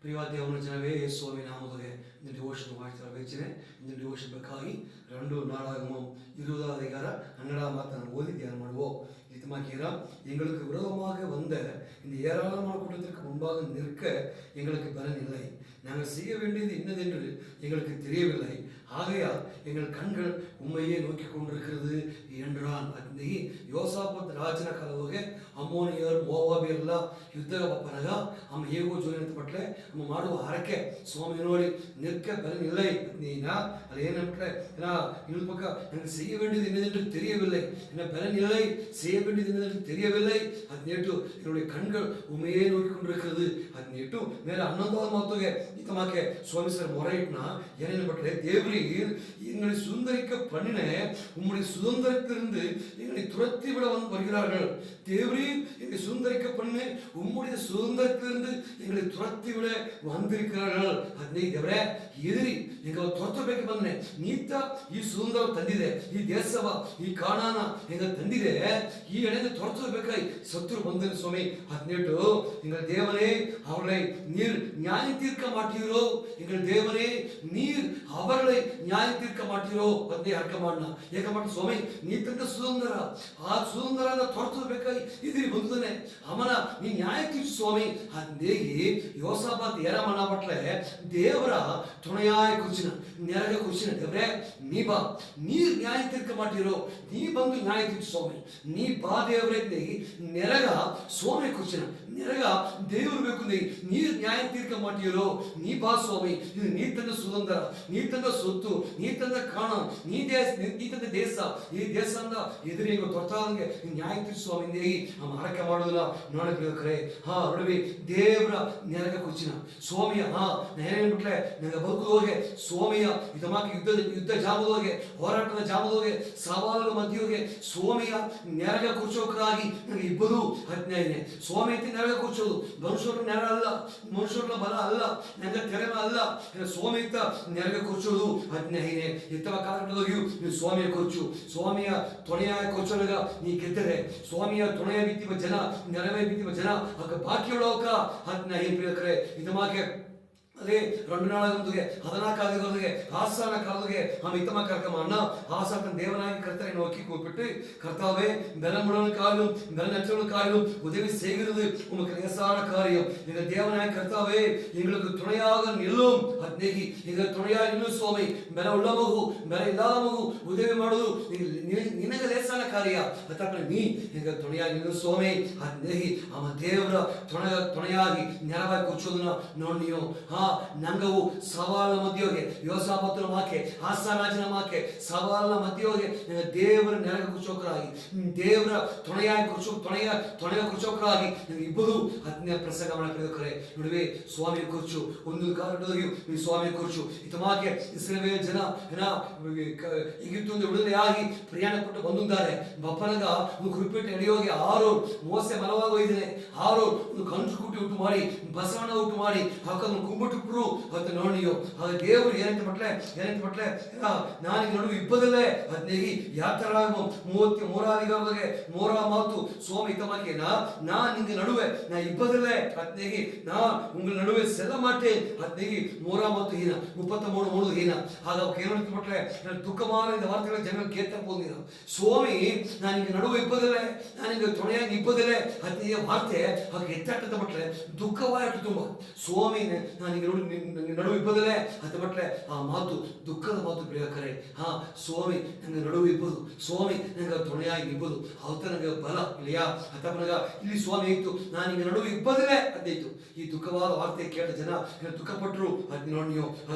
ಪ್ರಿಯವಾದ ದೇವರ ಜನವೇ, ಯೇಸುವಿನ ನಾಮದಲ್ಲಿ இந்த டிவோஷன் வாழ்த்து வச்சினேன். இந்த டிவோஷன் ಬೇಕಾಗಿ 2 நாளாகமம் 20வது அதிகாரம் 12ஆம் வார்த்தை நாம் ஓதி தியானம் பண்ணுவோம். இதுமாக்கீரா எங்களுக்கு விரோதமாக வந்த இந்த ஏராளமான கூட்டத்திற்கு முன்பாக நிற்க எங்களுக்கு பலன் இல்லை. நாங்கள் செய்ய வேண்டியது என்னதென்று எங்களுக்கு தெரியவில்லை. ஆகையால் எங்கள் கண்கள் உண்மையே நோக்கி கொண்டிருக்கிறது என்றான். ಅಲ್ಲಿ ಯೋಸಾಫತ್ ರಾಜನ ಕಾಲವಾಗಿ ಅಮ್ಮೋನಿಯರು ಮೋವಾಬಿಯರೆಲ್ಲ ಯುದ್ಧ ಬಪ್ಪನಾಗ ಅಮ್ಮ ಹೇಗೋ ಜೋಯಿನ ಪಟ್ಲೆ ಅಮ್ಮ ಮಾಡುವ ಹರಕೆ ಸ್ವಾಮಿ ನೋಡಿ நிற்க பலன் இல்லை. அது ஏன்னா இன்னொரு பக்கம் எனக்கு செய்ய வேண்டியது என்னதென்று தெரியவில்லை, என்ன பலன் இல்லை, செய்ய வேண்டியது என்னதென்று தெரியவில்லை. அது நேற்று என்னுடைய கண்கள் உண்மையே நோக்கி கொண்டிருக்கிறது. அது நேற்று மேல 11வது ಮಾತುಗೆ ಈತಮಾಕೆ ಸ್ವಾಮಿ ಸರ್ ಮೊರೆಯಿಟ್ನಾ ಏನೇನು ಪಟ್ಲೆ ದೇವ್ರೀರ್ எங்களை சுதந்திரிக்க பண்ணின உம்முடைய சுதந்திரத்திலிருந்து எங்களை துரத்தி விட வருகிறார்கள். தேவரீர் எங்களை சுதந்திரிக்க பண்ண உம்முடைய சுதந்திரத்திலிருந்து எங்களை துரத்தி விட வந்திருக்கிறார்கள். ಅದನ್ನೇ ದೇವರೇ ಎದುರಿ ಈಗ ತೊರತಬೇಕು ಬಂದ್ರೆ ನೀತ ಈ ಸುಂದರ ತಂದಿದೆ, ಈ ದೇಶವ ಈ ಕಾಣಾನ ಈಗ ತಂದಿದೆ, ಈ ಎಳೆದು ತೊರತಬೇಕಾയി சத்துரு ಬಂದನು ಸ್ವಾಮಿ. ಹದಿನೆಂಟು எங்கள் தேவனே அவர்களை நீர் நியாய தீர்க்க மாட்டீரோ, எங்கள் தேவனே நீர் அவர்களை ನ್ಯಾಯ ತೀರ್ಕ ಮಾಡ್ತಿರೋ ಒಂದೇ ಅರ್ಥ ಮಾಡೋಣ. ಏಕೆ ಮಾಡಿ ಸ್ವಾಮಿ ನೀ ತಂದ ಸುಂದರ ಆ ಸುಂದರನ ತೊರತಬೇಕಾಗಿ ಇದ್ರಿ ಬಂದನೆ ಅಮನ ನೀ ನ್ಯಾಯ ತೀರ್ಸು ಸ್ವಾಮಿ. ಅಂದೇಗಿ ಯೋಸಾಫಾತ್ ಏನ ಮಾಡಬಟ್ಲೆ ದೇವರ ತುಣೆಯಾಯ ಕುರ್ಚಿನ ನೆರಗ ಕುರ್ಚಿನ ದೇವ್ರೆ ನೀ ಬಾ, ನೀರ್ ನ್ಯಾಯ ತೀರ್ಕ ಮಾಡ್ತಿರೋ, ನೀ ಬಂದು ನ್ಯಾಯ ತೀರ್ಸು ಸ್ವಾಮಿ, ನೀ ಬಾ ದೇವ್ರೆ ನೆರಗ ಸ್ವಾಮಿ ಕುರ್ಚಿನ ನೆರಗ ದೇವರು ಬೇಕು, ನೀರ್ ನ್ಯಾಯ ತೀರ್ಕ ಮಾಡ್ತಿರೋ, ನೀ ಬಾ ಸ್ವಾಮಿ. ಇದು ನೀ ತಂದ ಸುಂದರ, ನೀ ತಂದ ಸೊತ್ತು, ನೀ ತಂದ ಕಾಣ, ನೀ ತಂದ ದೇಶ, ಈ ದೇಶದಿಂದ ಎದುರಿ ತೊರ್ತಾದಂಗೆ ನ್ಯಾಯ ತೀರ್ಸು ಸ್ವಾಮಿ ನಮ್ಮ ಹರಕೆ ಮಾಡೋದಿಲ್ಲ ನೋಡಕ್ರೆ. ನೋಡವಿ ದೇವರ ನೆರಗ ಕುರ್ಚಿನ ಸ್ವಾಮಿಯ ಏನೇನ್ಬಿಟ್ಲೆ ನಂಗೆ ಬದುಕುದೋಗೆ ಸ್ವಾಮಿಯ ಇದಮಾಕಿ ಯುದ್ಧ ಜಾಮದೋಗೆ ಹೋರಾಟದ ಜಾಮದೋಗೆ ಸವಾಲುಗಳ ಮಧ್ಯೆಗೆ ಸ್ವಾಮಿಯ ನೆರಗ ಕುರ್ಚೋಕರಾಗಿ ನನಗೆ ಇಬ್ಬರು ಹದಿನೈದನೇ ಸ್ವಾಮಿ ಐತಿ ನೆರಗ ಕುರ್ಚೋದು. ಮನುಷ್ಯರ ನೆರ ಅಲ್ಲ, ಮನುಷ್ಯರ ಬಲ ಅಲ್ಲ, ನಂಗೆ ತೆರೆಮ ಅಲ್ಲ, ಸ್ವಾಮಿ ಇತ್ತ ನೆರಗ ಕುರ್ಚೋದು ಹದಿನೈದನೇ ಇತ್ತವ ಕಾಲದೊಳಗಿಯೂ ನೀವು ಸ್ವಾಮಿಯ ಕೊರ್ಚು, ಸ್ವಾಮಿಯ ತೊಣೆಯಾಯ ಕೊರ್ಚೊಳಗ ನೀ ಗೆದ್ದರೆ ಸ್ವಾಮಿಯ ತೊಣೆಯ ಬಿತ್ತಿವ ಜನ ನೆರವೇ ಬಿತ್ತಿವ ಜನ ಆಗ ಬಾಕಿಯೊಳಕ ಹದಿನೈದು ಪ್ರಿಯಕರೇ ಇದು ಮಾಕೆ ಅದೇ 2 ನಾಳಗೆ 14 ஆசான காலத்துக்கு நம்ம இத்தமா கர்க்கமா அண்ணா ஆசாத்தன் தேவனாகி கர்த்தரை நோக்கி கூப்பிட்டு கர்த்தாவே பலமுள்ளவனுக்காகவும் பலனற்றவனுக்காகவும் உதவி செய்கிறது உமக்கு லேசான காரியம். எங்கள் தேவனாகி கர்த்தாவே எங்களுக்கு துணையாக நில்லும். ಅದ್ನೇಗಿ ಈಗ ತುಣೆಯಾಗಿ ನಿಲ್ಲು ಸ್ವಾಮಿ. ಬೆಲ ಉಳ್ಳಮಗು ಬೆಲ ಇಲ್ಲದ ಮಗು ಉದವಿ ಮಾಡುವುದು ನಿನಗೆ ಲೇಸಾನ ಕಾರ್ಯ. ಅದಕ್ಕೆ ನೀ ಈಗ ತುಣೆಯಾಗಿ ನಿಲ್ಲು ಸ್ವಾಮಿ. ಅದ್ನೇಗಿ ಅವ ದೇವರ ತುಣೆಯಾಗಿ ನೆರವಾಗಿ ಕೂರ್ಚೋದನ್ನ ನೋಡಿ ನೀವು ನಂಗವು ಸವಾಲ ಮಧ್ಯೆಗೆ ಯೋಸಾಫಾತನ ಮಾಕೆ ಆಸಾರಾಜನ ಮಾಕೆ ಸವಾಲ ಮಧ್ಯೆಗೆ ದೇವರ ನೆರಗ ಕುರ್ಚೋಕರಾಗಿ ದೇವರ ತೊಣೆಯಾಗಿ ತೊಣೆಯ ಕುರ್ಚೋಕರಾಗಿ ಇಬ್ಬರು 10ನೇ ಪ್ರಸಂಗ ಮಾಡಬೇಕಾರೆ ನೋಡುವೆ ಸ್ವಾಮಿ ಕುರ್ಚು ಒಂದು ಕಾರಣದೊಳಗೆ ಈ ಸ್ವಾಮಿ ಕುರ್ಚು ಇತಮಾಕೆ ಇಸ್ರಾಯೇಲ್ ಜನ ಈಗಿತ್ತೊಂದು ವಿಡುದಲೆಯಾಗಿ ಪ್ರಯಾಣಪಟ್ಟು ಬಂದಿದ್ದಾರೆ. ಬಪ್ಪನಗ ಒಂದು ಕುರಿಪಿಟ್ಟು ಎಡೆಯೋಗಿ ಆರು ಮೋಸೆ ಮಲವಾಗಿ ಹೋಗಿದ್ದೇನೆ, ಆರು ಒಂದು ಕಂಚು ಕುಟ್ಟಿ ಉಟ್ಟು ಮಾಡಿ ಬಸವಣ್ಣ ಉಟ್ಟು ಮಾಡಿ ಹಾಕೊಂಡು ಕುಂಬಿಟ್ಟು ಅವತ್ತು ನೋಡಿಯೋ ಆಗ ದೇವರು ಏನಂತ ಪಟ್ಲೆ ನಾನೀಗ ನಡುವೆ ಇಬ್ಬದಲ್ಲೇ ಹದಿನೈದು ಯಾತ್ರಾಗಮ 33 ಮೂರ ಮಾತು ಸ್ವಾಮಿ ತಮಾಕೆ நான் இங்கு நடுவே நான் இப்பதில்லை ಹದಿನೈದು ನಾ ಉಂಗಳ ನಡುವೆ ಸೆಲ್ಲ ಮಾಟೆ ಹದಿನೈದು ಮೂರ ಮಾತು ಹೀನ 33 ಹೀನ ಆಗ ಏನಂತ ಪಟ್ಲೆ ದುಃಖமான இந்த வார்த்தைகளை ஜனங்கள் கேட்ட போகுது ಸ್ವಾಮಿ ನಾನು ಇಂಗ ನಡುವೆ ಇಬ್ಬದಿಲ್ಲೆ ನಾನು ಇಂಗ ತುಣೆಯಾಗಿ ಇಬ್ಬದಿಲ್ಲೆ ಹದಿನೈದು ವಾರ್ತೆ ಆಗ ಎತ್ತಾಟದ ಪಟ್ಲೆ ದುಃಖವಾಯಿತು ತುಂಬ. ಸ್ವಾಮಿ ನಾನು ಇಂಗ ನಡುವೆ ಇಬ್ಬದಲ್ಲೇ ಅಂತ ಪಟ್ಲೆ ಆ ಮಾತು ದುಃಖದ ಮಾತು ಪ್ರಿಯಕರೇ. ಸ್ವಾಮಿ ನಂಗೆ ನಡುವೆ ಇಬ್ಬದು, ಸ್ವಾಮಿ ನಂಗೆ ತುಣೆಯಾಗಿ ಇಬ್ಬದು, ಅವತ್ತ ನಂಗೆ ಬಲ ಇಲ್ಲಿಯಾ ಅಥವಾ ಇಲ್ಲಿ ಸ್ವಾಮಿ ಇತ್ತು ನಾನು ಹಿಂಗೆ ನಡುವೆ ಇಬ್ಬದಲ್ಲೇ ಅದಿತ್ತು. ಈ ದುಃಖವಾದ ವಾರ್ತೆ ಕೇಳ ಜನ ದುಃಖಪಟ್ಟರು. ಅದು ನೋಡಿ ನೀವು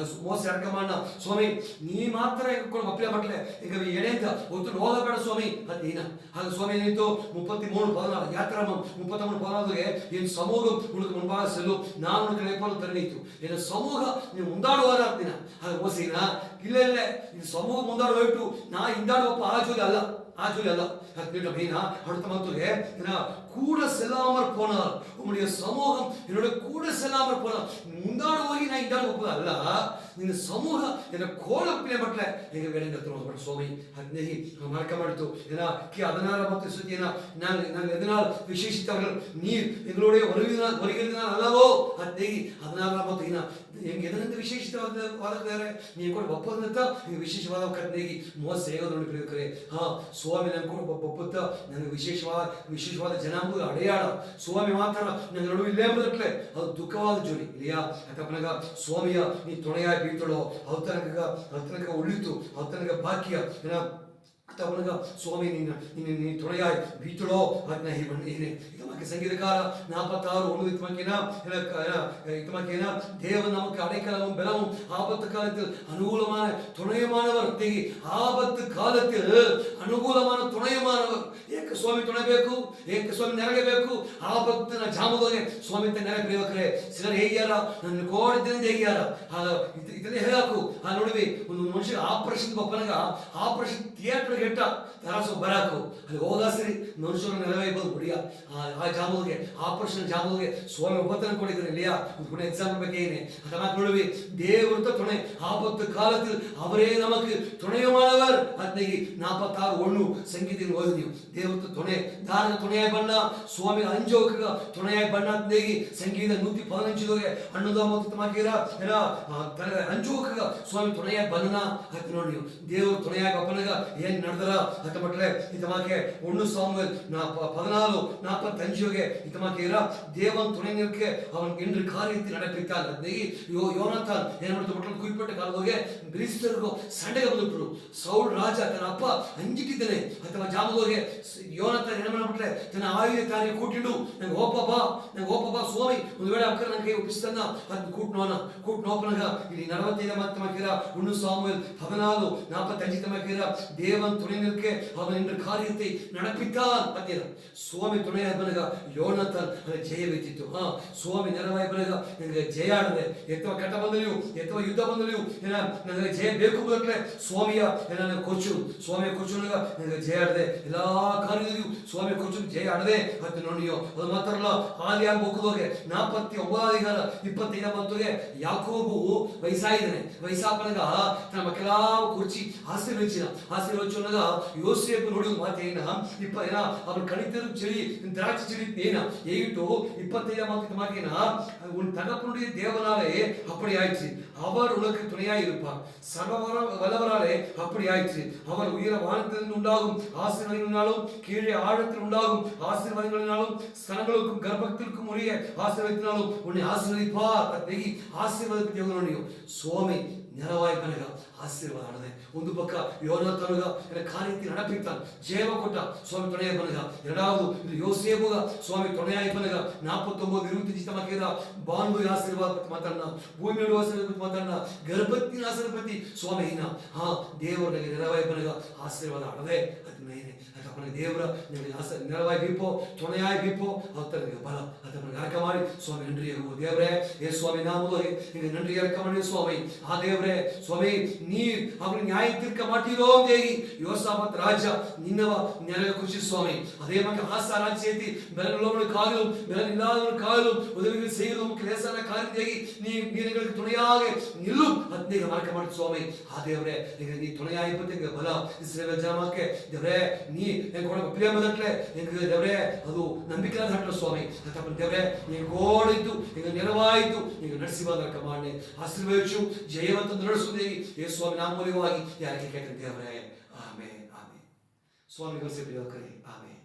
ಮೋಸ ಅಡ್ಕಮಾಡ ಸ್ವಾಮಿ ನೀ ಮಾತ್ರ ಮಕ್ಕಳ ಪಟ್ಲೆ ಈಗ ಎಣೆಂತ ಒತ್ತು ಹೋಗಬೇಡ ಸ್ವಾಮಿ ಅದೇನ ಆಗ ಸ್ವಾಮಿ ಏನಿತ್ತು 33:14 ಯಾತ್ರಾಮ 33:14 ಏನು ಸಮೂಹ ಉಳಿದು ಮುಂಭಾಗ ಸೆಲ್ಲು ನಾನು ಉಳಿದ ನೇಪಾಳ ತರಣಿತ್ತು ಏನು ಸಮೂಹ ನೀವು ಮುಂದಾಡುವಾರ ದಿನ ಆಗ ಮೋಸಿನ ಇಲ್ಲ ಇಲ್ಲ ಇದು ಸಮೂಹ ಮುಂದಾಡುವ ನಾ ಹಿಂದಾಡುವಪ್ಪ ಆ ಜೋಲಿ ಅಲ್ಲ, ಆ ಜೋಲಿ ಅಲ್ಲ. ಹದಿನೆಂಟು ಮೀನ அடுத்த மத்துಗೆ கூட செல்லாமற் போனால், உம்முடைய சமூகம் என்னோட கூட செல்லாமற் போனால், ಮುಂದಾಡು ಹೋಗಿ ನಾ ಇದ್ದಾಡು ಹೋಗೋದಲ್ಲ, ನಿನ್ನ ಸಮೂಹ ಎನ್ನ ಕೋಲಪ್ಪಿನ ಮಟ್ಲೆ ಹೆಂಗೆ ಬೇಡ ತೋರಿಸ್ಬಿಟ್ಟು ಸ್ವಾಮಿ ಹದಿನೈದು ಮರಕ ಮಾಡಿತು ಏನ ಕಿ 16 ಮತ್ತು ಸುದ್ದಿನ ನಾನು ಎದனால் ವಿಶೇಷಿತವர்கள் நீர் எங்களுடைய வருகிறதுனால் அல்லவோ 16 ಮತ್ತು ಇನ್ನ ಹೆಂಗೆ ಎದರಿಂದ ವಿಶೇಷಿತವಾದ ನೀವು ಕೂಡ ಒಪ್ಪದಂತ ವಿಶೇಷವಾದ ಕರ್ನೆಗೆ ಮೋಸ ಸೇಗೋದನ್ನು ಪ್ರಿಯಕರೇ ಸ್ವಾಮಿ ನಂಗೆ ಕೂಡ ಒಪ್ಪುತ್ತ ನನಗೆ ವಿಶೇಷವಾದ ಜನಾಂಗದ ಅಡೆಯಾಳ ಸ್ವಾಮಿ ಮಾತ್ರ ನಂಗೆ ನಡುವೆ ಇಲ್ಲೇ ಎಂಬುದಕ್ಕೆ ಅದು ದುಃಖವಾದ ಜೋಡಿ ಇಲ್ಲಿಯಾ ಅತಪ್ಪನಗ ಸ್ವಾಮಿಯ ನೀ ತುಣೆಯಾಗಿ ಬೀಳ್ತಳೋ ಅವತನಕ ಉಳಿತು ಅವತನಕ ಭಾಗ್ಯ ಏನ ತವನಗ ಸ್ವಾಮಿ ನೀನು ತುಣೆಯಾಗಿ ಬೀಳ್ತಳೋ ಅದನ್ನ ಏನೇ ಇದಕ್ಕೆ ಸಂಗೀತಕಾರ 46 இத்தமாக்கினா தேவன் நமக்கு அடைக்கலமும் பலமும் ஆபத்து காலத்தில் அனுகூலமான துணையமானவர் ஆபத்து காலத்தில் ಅನುಕೂಲமான ತುಣೆಯಮಾನವರು ಏಕೆ ಸ್ವಾಮಿ ತುಣಬೇಕು ಏಕೆ ಸ್ವಾಮಿ ನೆರಗಬೇಕು ಆಪತ್ತಿನ ಜಾಮದೊಳಗೆ ಸ್ವಾಮಿ ಅಂತ ನೆರೆ ಪ್ರಿಯಕರೇ ಸಿಲರು ಹೇಗ್ಯಾರ ನನ್ನ ಕೋಡಿದ್ದಿಂದ ಹೇಗ್ಯಾರ ಇದನ್ನೇ ಹೇಳಾಕು ನೋಡಿವಿ ಒಂದು ಮನುಷ್ಯ ಆಪರೇಷನ್ ಒಪ್ಪನಾಗ ಆಪರೇಷನ್ ಥಿಯೇಟರ್ ಗೆಟ್ಟ ತರಾಸು ಬರಾಕು ಅಲ್ಲಿ ಹೋಗಾಸ್ರಿ ಮನುಷ್ಯನ ನೆರವೇಬಹುದು ಬಿಡಿಯ ಆ ಜಾಮದೊಳಗೆ ಆಪರೇಷನ್ ಜಾಮದೊಳಗೆ ಸ್ವಾಮಿ ಒಬ್ಬತನ ಕೊಡಿದ್ರೆ இல்லையா ஒரு எக்ஸாம்பிள் பக்கேனே அதெல்லாம் சொல்லுவி தேவருத்த துணை ஆபத்து காலத்தில் அவரே நமக்கு துணையமானவர் ಅದಕ್ಕೆ 46:1 ಸಂಗೀತದ ಓದಿದೀವಿ ದೇವರುತ್ತ ತುಣೆ ದಾನ ತುಣೆಯಾಗಿ ಬಣ್ಣ ಸ್ವಾಮಿ ಅಂಜೋಕ ತುಣೆಯಾಗಿ ಬಣ್ಣ ಅಂದೇಗಿ ಸಂಗೀತ 115 ಅನ್ನದ ಮತ್ತು ಮಾಕಿರ ಎಲ್ಲ ಅಂಜೋಕ ಸ್ವಾಮಿ ತುಣೆಯಾಗಿ ಬಣ್ಣ ಅಂತ ನೋಡಿ ದೇವರು ತುಣೆಯಾಗಿ ಅಪ್ಪನಗ ಏನ್ ನಡೆದರ ಅಂತ ಮಟ್ಲೆ ಇದಮಾಕೆ 1 ಸಾಮುವೇಲ್ 14:45 ಇದಮಾಕಿರ ದೇವನ್ ತುಣೆ ನಿಲ್ಕೆ ಅವನ್ ಎಂದು ಕಾರ್ಯತಿ ನಡೆಪಿತ್ತಾನ ಅದಕ್ಕೆ ಯೋನಾಥನ್ ಏನ್ ಮಾಡ್ತು ಮಟ್ಲೆ ಕುಯ್ಪಟ್ಟ ಕಾಲದೊಳಗೆ ಫಿಲಿಸ್ತೀಯರಿಗೂ ಸೆಂಡೆಗೆ ಬಂದ್ಬಿಟ್ರು ಸೌಲ್ ರಾಜ ತನ್ನ ಅಪ್ಪ ಅಂಜಿಟ್ಟಿದ್ದಾನೆ ಅಥವಾ ಜಾಮದೊಳಗೆ ಯೋನಾಥನ್ ಏನ್ ಮಾಡ್ಬಿಟ್ರೆ ತನ್ನ ಆಯುಧ ತಾನೇ ಕೂಟಿಂಡು ನಂಗೆ ಹೋಪಪ್ಪ ಸ್ವಾಮಿ ಒಂದು ವೇಳೆ ಅಕ್ಕರ ನನ್ನ ಕೈ ಒಪ್ಪಿಸ್ತಾನ ಅದನ್ನ ಕೂಟ್ನೋಪನಾಗ ಇಲ್ಲಿ 45 ಮಾತು ಮಾಕಿರ 1 ಸಾಮುವೇಲ್ 14:45 ಮಾಕಿರ ದೇವನ್ ತುಣೆ ನಿಲ್ಕೆ ಅವನ್ ಎಂದು ಕಾರ್ಯತಿ ನಡೆಪಿತ್ತಾನ್ ಅಂತೀರ ಸ್ವಾಮಿ ತುಣೆಯಾಗಿ ಬನಗ ಯೋನಾಥನ್ ಜಯವೇತಿತ್ತು ಸ್ವಾಮಿ ನೆರವಾಗಿ ಬನಗ ನನಗೆ ಜಯ ಆಡದೆ ಅಥವಾ ಕಟ ಬಂದಲಿಯು ಅಥವಾ ಯುದ್ಧ ಬಂದಲಿಯು ನನಗೆ ಜಯ ಬೇಕು ಬದಲೇ ಸ್ವಾಮಿಯ ನನಗೆ ಸ್ವಾಮಿಯ ಕೊಚ್ಚುನಾಗ ನನಗೆ ಜಯ ಆಡದೆ ಎಲ್ಲಾ ಕಾರ್ಯದಲ್ಲಿಯೂ ಸ್ವಾಮಿ ಕೊಚ್ಚು ಜಯ ಆಡದೆ ಅಂತ ನೋಡಿಯೋ ಅದು ಮಾತ್ರಲ್ಲ ಆದಿ ಹೋಗೋದೋಗೆ 49:25 ಬಂತುಗೆ ಯಾಕೋಬು ವಯಸ್ಸಾಪನಾಗ ತನ್ನ ಮಕ್ಕಳಾ ಕುರ್ಚಿ ಆಶೀರ್ವಚನಾಗ ಯೋಸೇಫ್ ನೋಡಿದ ಮಾತೇನ ಅವನು ಕಣಿತರು ಚಳಿ திராட்சை செடி ஏனா ஏகிட்டோ 25 மாத்தின உன் தகப்பனுடைய தேவனாலே அப்படி ஆயிற்று அவர் உனக்கு துணையாய் இருப்பார் சர்வ வல்லவராலே அப்படி ஆயிற்று அவர் உயர வானத்திலிருந்து உண்டாகும் ஆசீர்வாதங்களினாலும் கீழே ஆழத்தில் உண்டாகும் ஆசீர்வாதங்களினாலும் ஸ்தனங்களுக்கும் கர்ப்பத்திற்கும் உரிய ஆசீர்வாதத்தினாலும் உன்னை ஆசீர்வதிப்பார் ಅದಕ್ಕೆ ಆಶೀರ್ವಾದ ದೇವರನ್ನು ಸ್ವಾಮಿ ನೆರವಾಯಿ ಬನಗ ಆಶೀರ್ವಾದ ಆಡದೆ ಒಂದು ಪಕ್ಕ ಯೋನಾಥನುಗ ಕಾರ್ಯತಿ ನಡೆಪಿತ್ತಾನ ಜಯವ ಕೊಟ್ಟ ಸ್ವಾಮಿ ತುಣೆಯಾಗಿ ಬನಗ ಎರಡಾவது ಇದು ಯೋಸೇಫುಗ ಸ್ವಾಮಿ ತುಣೆಯಾಗಿ ಬನಗ 49:25 ಮಾಕಿದ ಬಾಂಧು ಆಶೀರ್ವಾದ ಮಾತನ್ನ ಭೂಮಿಯ ಆಶೀರ್ವಾದ ಮಾತನ್ನ ಗರ್ಭತ್ತಿನ ಆಶೀರ್ವಾದಿ ಸ್ವಾಮಿನ ದೇವರಿಗೆ ನೆರವಾಯಿ ಬನಗ ಆಶೀರ್ವಾದ ಆಡದೆ ಅದನ್ನೇನೆ ಅದಕ್ಕೆ ದೇವರ ನೆರವಾಯಿ ಬೀಪೋ ತುಣೆಯಾಗಿ ಬೀಪೋ ಅವತರಿಗೆ ಬಲ ಅದಕ್ಕೆ ಅರ್ಕ ಮಾಡಿ ಸ್ವಾಮಿ ನನ್ರಿ ದೇವರೇ ಏ ಸ್ವಾಮಿ ನಾಮದೊಳಗೆ ಈಗ ನನ್ರಿ ಅರ್ಕ ಮಾಡಿ ಸ್ವಾಮಿ ಆ ದೇವರೇ ಸ್ವಾಮಿ ನೀರ್ ಅವ್ರು ನ್ಯಾಯ ತೀರ್ಕ ಮಾಟಿರೋ ದೇಗಿ யோசாபாத் ராஜா நின்னவ ನೆರಗ ಖುಷಿ ಸ್ವಾಮಿ அதே மாதிரி ஆசா ராஜ் சேத்தி பெலனுள்ளவன காலும் பெலன் இல்லாதவன காலும் உதவிகள் செய்யறது உமக்கு லேசான காரியம் தேகி நீங்களுக்கு துணையாக நில்லும் ಅದನ್ನೇ ಮಾರ್ಕ ಮಾಡಿ ಸ್ವಾಮಿ ಆ ದೇವರೇ ಈಗ ನೀ ತುಣೆಯಾಗಿ ಇಪ್ಪತ್ತಿಗೆ ಬಲ ಇಸ್ರೇಲ್ ಜನಾಂಗಕ್ಕೆ ದೇವರೇ ನೀ ಹೆಂಗೆ ಕೊಡ ಪ್ರಿಯಮದಟ್ಲೆ ಹೆಂಗೆ ದೇವರೇ ಅದು ನಂಬಿಕೆಯಾದ ಹಟ್ಟ ಸ್ವಾಮಿ ಅಥವಾ ದೇವರೇ ನೀ ಗೋಡಿದ್ದು ಈಗ ನೆರವಾಯಿತು ಈಗ ನಡೆಸಿ ಬಂದ ಮಾಡಿ ಆಶೀರ್ವದಿಸು ಜಯವಂತ ನಡೆಸುವುದೇಗಿ ಯೇಸು ಸ್ವಾಮಿ ನಾಮೂಲಿಕವಾಗಿ ಯಾರಿಗೆ ಕೇಳ್ತೇವೆ ದೇವರೇ ಆಮೇನ್ ಸ್ವಾಮಿಗಳು ಸೇರಿ ಆಮೇನ್.